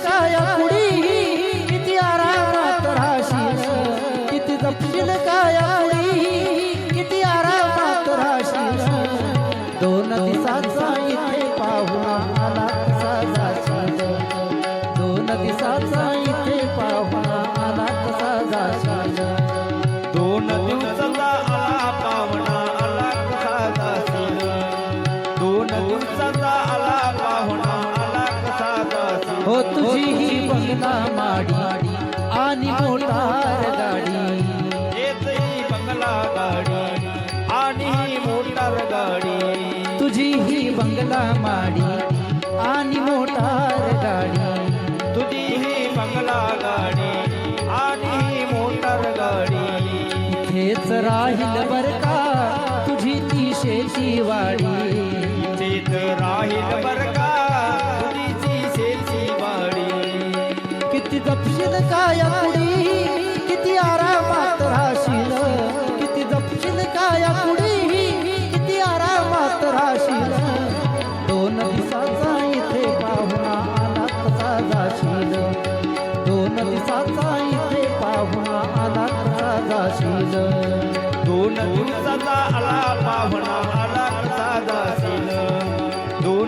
काय कुडी किती आरामात राहशील किती जपशील काय कुडी किती आरामात राहशील दोन दिवसाचा इथे पाहुणा आला कसा जाशील दोन दिवसाचा इथे पाहुणा आला कसा जाशील 2 दिवसाचा आला पाहुणा आला कसा जाशील 2 दिवसाचा आला पाहुणा आला कसा जाशील हो तुझी ही बंगला माडी आणि मोटार गाडी येतही बंगला गाडी आणि मोटार गाडी तुझी ही बंगला माडी आणि मोटार गाडी तुझी ही बंगला गाडी आणि मोटार गाडी इथेच राहील बर का तुझी ती शेती वाडी इथेच राहील बर का तुझी ती शेती वाडी किती जपशील काय कुडी किती आरामात राहशील किती जपशील काय कुडी किती आरामात राहशील दोन दिवसाचा इथे पाहुणा आला कसा जाशील दोन दिवसाचा इथे पाहुणा आला कसा जाशील 2 दिवसाचा आला पाहुणा आला कसा जाशील 2